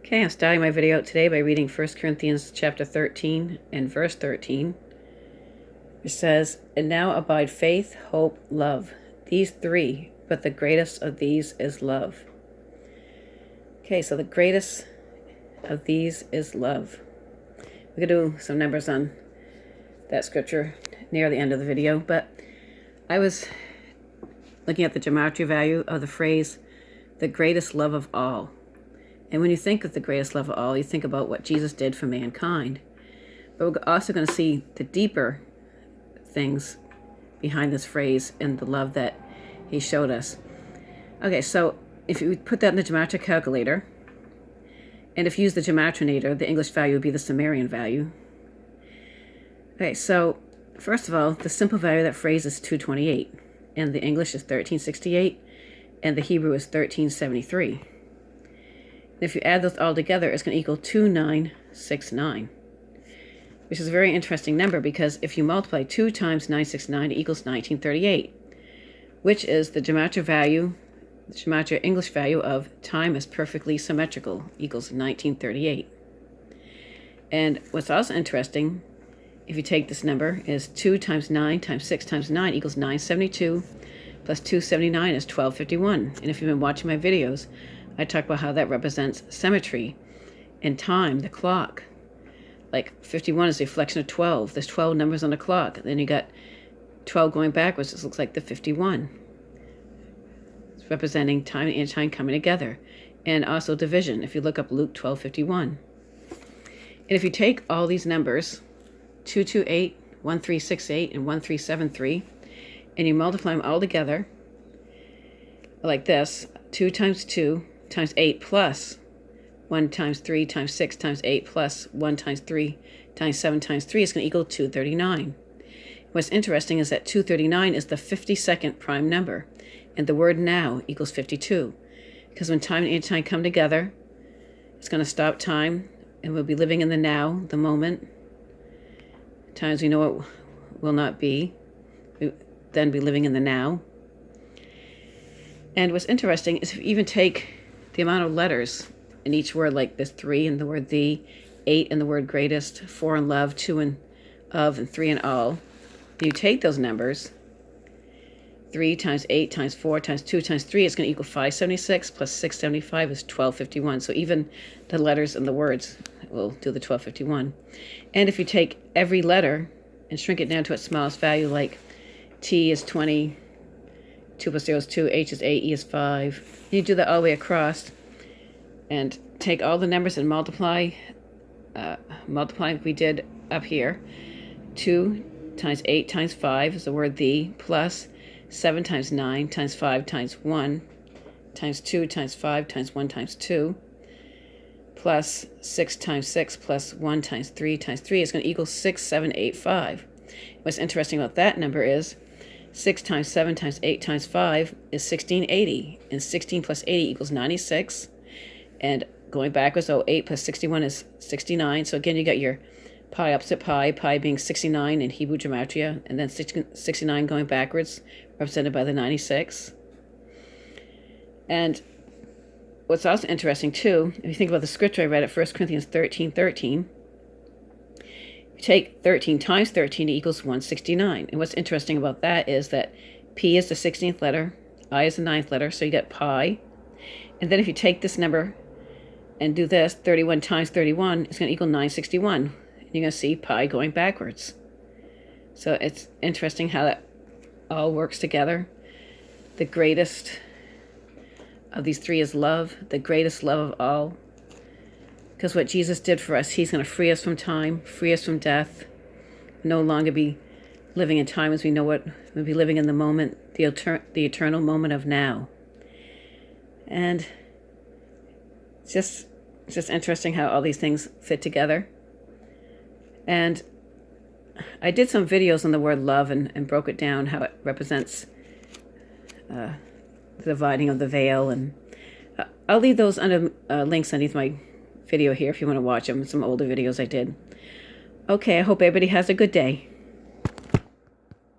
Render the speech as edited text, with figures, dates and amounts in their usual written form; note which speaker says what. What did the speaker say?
Speaker 1: Okay, I'm starting my video out today by reading 1 Corinthians chapter 13 and verse 13. It says, "And now abide faith, hope, love. These three, but the greatest of these is love." Okay, so the greatest of these is love. We're going to do some numbers on that scripture near the end of the video, but I was looking at the gematria value of the phrase, the greatest love of all. And when you think of the greatest love of all, you think about what Jesus did for mankind. But we're also going to see the deeper things behind this phrase and the love that he showed us. Okay, so if you put that in the gematria calculator, and if you use the gematrinator, the English value would be the Sumerian value. Okay, so first of all, the simple value of that phrase is 228, and the English is 1368, and the Hebrew is 1373. If you add those all together, it's going to equal 2969, which is a very interesting number because if you multiply 2 times 969, it equals 1938, which is the gematria value, the gematria English value of time is perfectly symmetrical, equals 1938. And what's also interesting, if you take this number, is 2 times 9 times 6 times 9 equals 972, plus 279 is 1251. And if you've been watching my videos, I talk about how that represents symmetry and time, the clock. Like 51 is the reflection of 12. There's 12 numbers on the clock. Then you got 12 going backwards. This looks like the 51. It's representing time and time coming together. And also division, if you look up Luke 12:51. And if you take all these numbers, 228, 1368, and 1373, and you multiply them all together, like this, 2 times 2 times 8 plus 1 times 3 times 6 times 8 plus 1 times 3 times 7 times 3 is going to equal 239. What's interesting is that 239 is the 52nd prime number, and the word now equals 52. Because when time and anti-time come together, it's going to stop time, and we'll be living in the now, the moment. Times we know it will not be, we then be living in the now. And what's interesting is if you even take the amount of letters in each word, like this 3 in the word the, 8 in the word greatest, 4 in love, 2 in of, and 3 in all, you take those numbers, 3 times 8 times 4 times 2 times 3 is going to equal 576, plus 675 is 1251. So even the letters in the words will do the 1251. And if you take every letter and shrink it down to its smallest value, like T is 20, 2 plus 0 is 2, H is 8, E is 5. You do that all the way across and take all the numbers and multiply like we did up here. 2 times 8 times 5 is the word the, plus 7 times 9 times 5 times 1 times 2 times 5 times 1 times 2, plus 6 times 6 plus 1 times 3 is going to equal 6785. What's interesting about that number is 6 times 7 times 8 times 5 is 1680, and 16 plus 80 equals 96. And going backwards, 8 plus 61 is 69. So again, you got your pi opposite pi being 69 in Hebrew gematria, and then 69 going backwards, represented by the 96. And what's also interesting too, if you think about the scripture I read at 1 Corinthians 13:13, you take 13 times 13, it equals 169. And what's interesting about that is that P is the 16th letter, I is the 9th letter, so you get pi. And then if you take this number and do this, 31 times 31, it's going to equal 961. And you're going to see pi going backwards. So it's interesting how that all works together. The greatest of these three is love, the greatest love of all. Because what Jesus did for us, he's going to free us from time, free us from death, no longer be living in time as we know it. We'll be living in the moment, the eternal moment of now. And it's just interesting how all these things fit together. And I did some videos on the word love and broke it down, how it represents the dividing of the veil. And I'll leave those under links underneath my video here if you want to watch them, some older videos I did. Okay, I hope everybody has a good day.